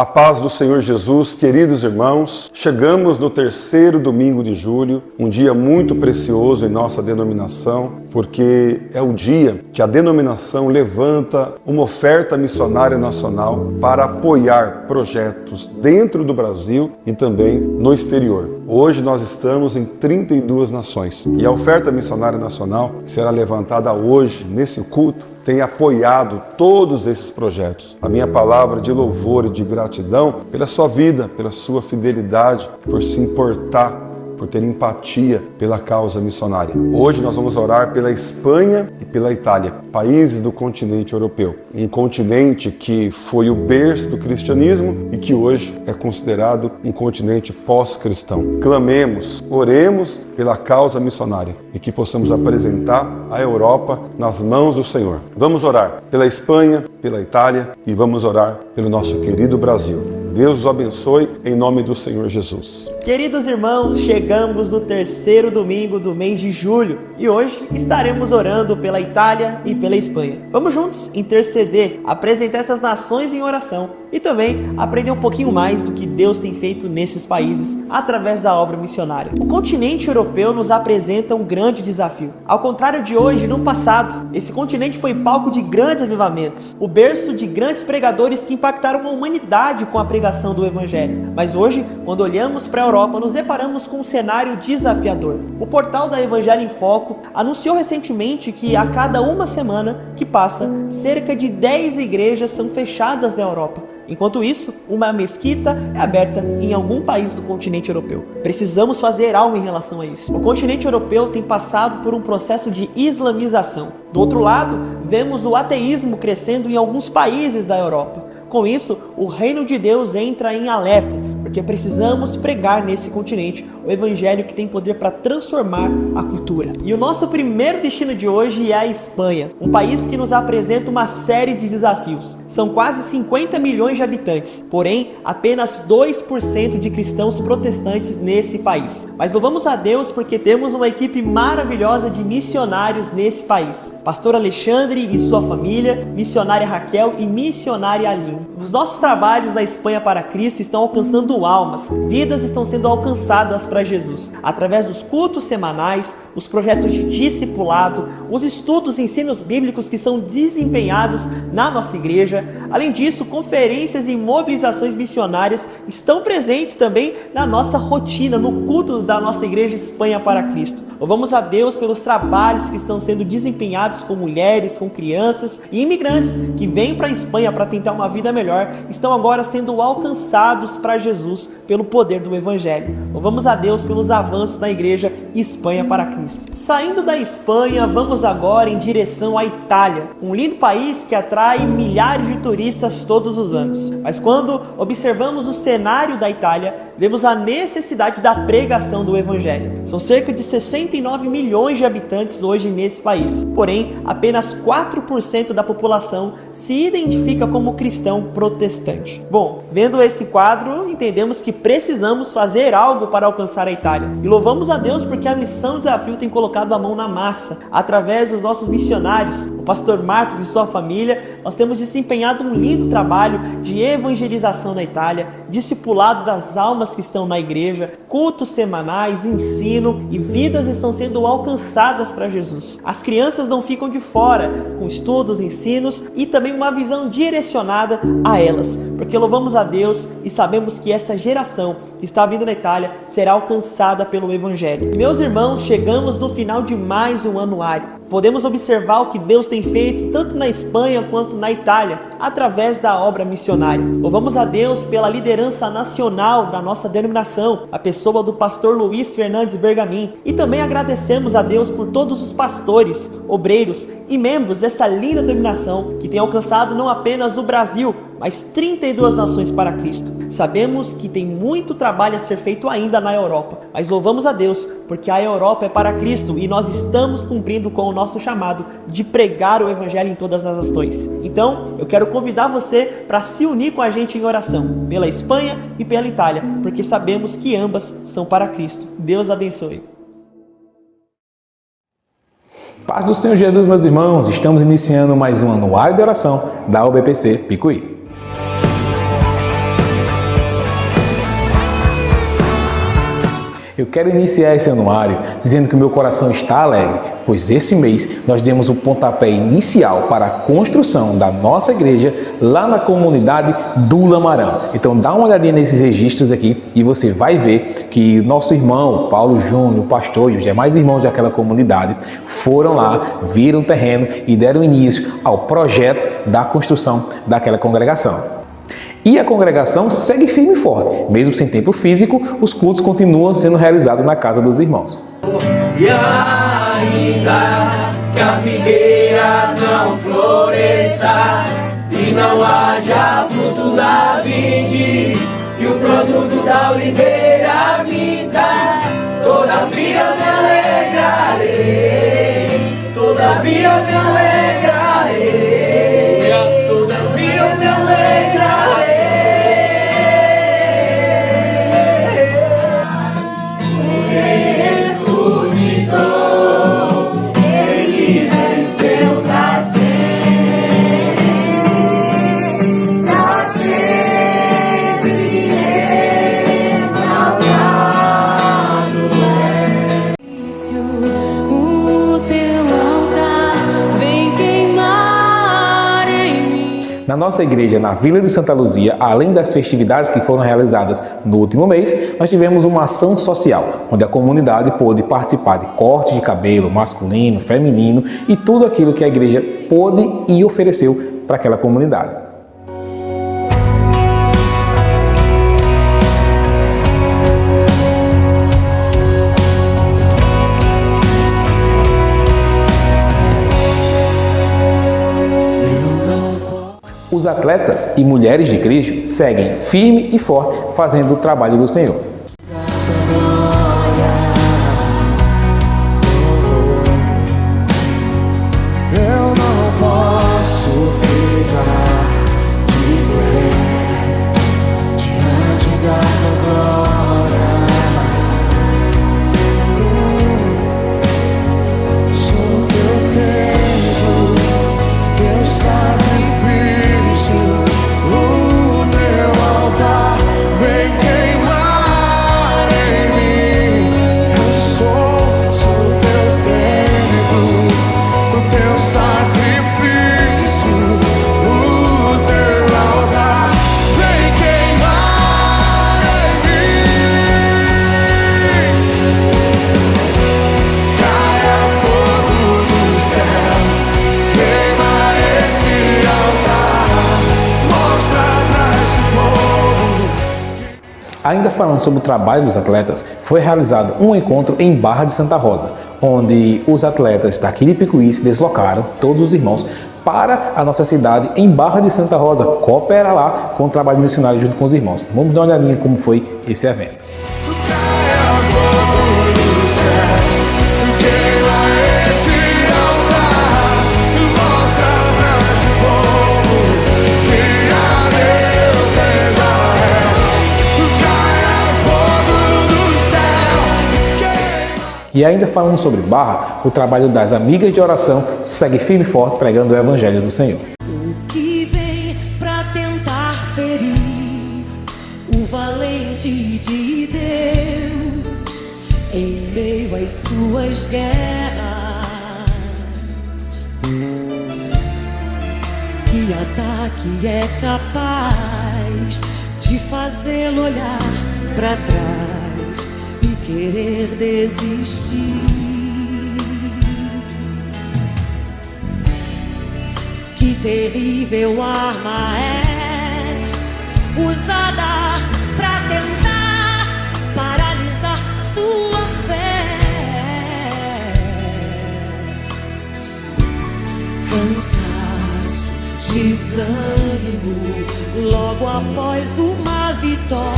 A paz do Senhor Jesus, queridos irmãos, chegamos no terceiro domingo de julho, um dia muito precioso em nossa denominação, porque é o dia que a denominação levanta uma oferta missionária nacional para apoiar projetos dentro do Brasil e também no exterior. Hoje nós estamos em 32 nações e a oferta missionária nacional, que será levantada hoje nesse culto, tem apoiado todos esses projetos. A minha palavra de louvor e de gratidão pela sua vida, pela sua fidelidade, por se importar, por ter empatia pela causa missionária. Hoje nós vamos orar pela Espanha e pela Itália, países do continente europeu. Um continente que foi o berço do cristianismo e que hoje é considerado um continente pós-cristão. Clamemos, oremos pela causa missionária e que possamos apresentar a Europa nas mãos do Senhor. Vamos orar pela Espanha, pela Itália e vamos orar pelo nosso querido Brasil. Deus os abençoe em nome do Senhor Jesus. Queridos irmãos, chegamos no terceiro domingo do mês de julho e hoje estaremos orando pela Itália e pela Espanha. Vamos juntos interceder, apresentar essas nações em oração e também aprender um pouquinho mais do que Deus tem feito nesses países através da obra missionária. O continente europeu nos apresenta um grande desafio. Ao contrário de hoje, no passado, esse continente foi palco de grandes avivamentos, o berço de grandes pregadores que impactaram a humanidade com a pregação do Evangelho. Mas hoje, quando olhamos para a Europa, nos deparamos com um cenário desafiador. O portal da Evangelho em Foco anunciou recentemente que a cada uma semana que passa, cerca de 10 igrejas são fechadas na Europa. Enquanto isso, uma mesquita é aberta em algum país do continente europeu. Precisamos fazer algo em relação a isso. O continente europeu tem passado por um processo de islamização. Do outro lado, vemos o ateísmo crescendo em alguns países da Europa. Com isso, o reino de Deus entra em alerta, porque precisamos pregar nesse continente o evangelho que tem poder para transformar a cultura. E o nosso primeiro destino de hoje é a Espanha, um país que nos apresenta uma série de desafios. São quase 50 milhões de habitantes, porém apenas 2% de cristãos protestantes nesse país. Mas louvamos a Deus porque temos uma equipe maravilhosa de missionários nesse país. Pastor Alexandre e sua família, missionária Raquel e missionária Aline. Os nossos trabalhos na Espanha para Cristo estão alcançando almas, vidas estão sendo alcançadas para Jesus, através dos cultos semanais, os projetos de discipulado, os estudos e ensinos bíblicos que são desempenhados na nossa igreja. Além disso, conferências e mobilizações missionárias estão presentes também na nossa rotina, no culto da nossa igreja Espanha para Cristo. Louvamos a Deus pelos trabalhos que estão sendo desempenhados com mulheres, com crianças e imigrantes que vêm para a Espanha para tentar uma vida melhor, estão agora sendo alcançados para Jesus pelo poder do Evangelho. Louvamos a Deus pelos avanços da igreja Espanha para Cristo. Saindo da Espanha, vamos agora em direção à Itália, um lindo país que atrai milhares de turistas todos os anos. Mas quando observamos o cenário da Itália, vemos a necessidade da pregação do Evangelho. São cerca de 69 milhões de habitantes hoje nesse país, porém apenas 4% da população se identifica como cristão protestante. Bom, vendo esse quadro, entendemos que precisamos fazer algo para alcançar a Itália. E louvamos a Deus porque a Missão Desafio tem colocado a mão na massa. Através dos nossos missionários, o pastor Marcos e sua família, nós temos desempenhado um lindo trabalho de evangelização na Itália, discipulado das almas que estão na igreja, cultos semanais, ensino e vidas estão sendo alcançadas para Jesus. As crianças não ficam de fora, com estudos, ensinos e também uma visão direcionada a elas, porque louvamos a Deus e sabemos que essa geração que está vindo na Itália será alcançada pelo Evangelho. Meus irmãos, chegamos no final de mais um anuário. Podemos observar o que Deus tem feito tanto na Espanha quanto na Itália, através da obra missionária. Louvamos a Deus pela liderança nacional da nossa denominação, a pessoa do pastor Luiz Fernandes Bergamin, e também agradecemos a Deus por todos os pastores, obreiros e membros dessa linda denominação que tem alcançado não apenas o Brasil, mas 32 nações para Cristo. Sabemos que tem muito trabalho a ser feito ainda na Europa, mas louvamos a Deus porque a Europa é para Cristo e nós estamos cumprindo com o nosso chamado de pregar o Evangelho em todas as nações. Então, eu quero convidar você para se unir com a gente em oração, pela Espanha e pela Itália, porque sabemos que ambas são para Cristo. Deus abençoe. Paz do Senhor Jesus, meus irmãos, estamos iniciando mais um anuário de oração da UBPC Picuí. Eu quero iniciar esse anuário dizendo que o meu coração está alegre, pois esse mês nós demos o pontapé inicial para a construção da nossa igreja lá na comunidade do Lamarão. Então dá uma olhadinha nesses registros aqui e você vai ver que nosso irmão Paulo Júnior, o pastor e os demais irmãos daquela comunidade foram lá, viram o terreno e deram início ao projeto da construção daquela congregação. E a congregação segue firme e forte. Mesmo sem tempo físico, os cultos continuam sendo realizados na casa dos irmãos. E ainda que a figueira não floresça e não haja fruto da vide e o produto da oliveira minta, todavia me alegrarei, todavia me alegrarei, todavia me alegrarei. Na nossa igreja, na Vila de Santa Luzia, além das festividades que foram realizadas no último mês, nós tivemos uma ação social, onde a comunidade pôde participar de cortes de cabelo masculino, feminino e tudo aquilo que a igreja pôde e ofereceu para aquela comunidade. Os atletas e mulheres de Cristo seguem firme e forte fazendo o trabalho do Senhor. Eu não posso ficar de pé diante da tua glória. Sou teu tempo, teu sacrifício, o teu altar vem queimar em mim. Eu sou teu tempo, o teu sacrifício, o teu altar vem queimar em mim. Caia fogo do céu, queima esse altar, mostra pra esse povo. Ainda falando sobre o trabalho dos atletas, foi realizado um encontro em Barra de Santa Rosa, onde os atletas daqui de Picuí se deslocaram, todos os irmãos, para a nossa cidade em Barra de Santa Rosa, cooperar lá com o trabalho missionário junto com os irmãos. Vamos dar uma olhadinha como foi esse evento. Caia fogo dos céus, queima esse altar, mostra pra esse povo que há Deus em Israel. Caia fogo do céu, queima. E ainda falando sobre Barra, o trabalho das amigas de oração segue firme e forte pregando o Evangelho do Senhor. O que vem pra tentar ferir o valente de Deus em meio às suas guerras? Que ataque é capaz de fazê-lo olhar pra trás e querer desistir? Que terrível arma é usada pra tentar paralisar sua fé. Cansaço, desânimo, logo após uma vitória,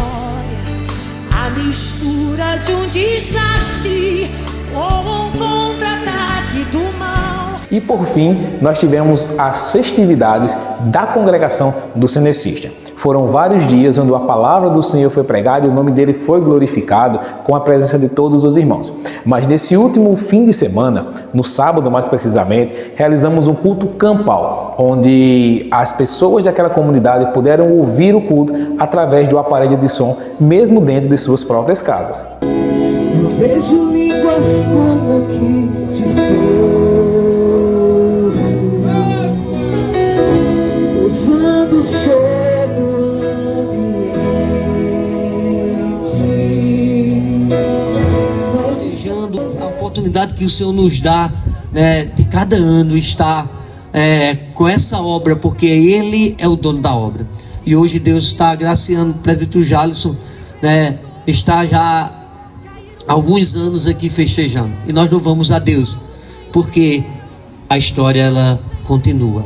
a mistura de um desgaste com um contra-ataque do mal. E por fim, nós tivemos as festividades da congregação do Cenecista. Foram vários dias onde a palavra do Senhor foi pregada e o nome dele foi glorificado com a presença de todos os irmãos. Mas nesse último fim de semana, no sábado mais precisamente, realizamos um culto campal, onde as pessoas daquela comunidade puderam ouvir o culto através do aparelho de som, mesmo dentro de suas próprias casas. Vejo línguas como que de fogo, usando sobre o ambiente. Desejando a oportunidade que o Senhor nos dá, né, de cada ano estar com essa obra, porque Ele é o dono da obra. E hoje Deus está agraciando o presbítero Jalisson, né, está já há alguns anos aqui festejando. E nós louvamos a Deus, porque a história ela continua.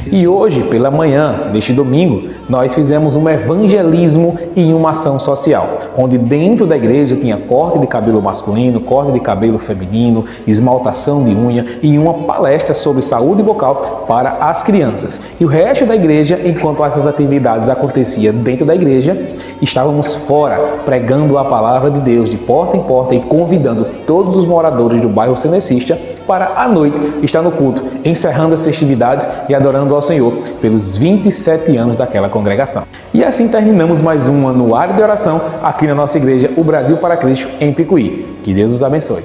E hoje, pela manhã deste domingo, nós fizemos um evangelismo e uma ação social, onde dentro da igreja tinha corte de cabelo masculino, corte de cabelo feminino, esmaltação de unha e uma palestra sobre saúde bucal para as crianças. E o resto da igreja, enquanto essas atividades aconteciam dentro da igreja, estávamos fora, pregando a palavra de Deus de porta em porta e convidando todos os moradores do bairro Cenecista para à noite estar no culto, encerrando as festividades e adorando ao Senhor pelos 27 anos daquela congregação. E assim terminamos mais um anuário de oração aqui na nossa igreja, o Brasil para Cristo, em Picuí. Que Deus os abençoe.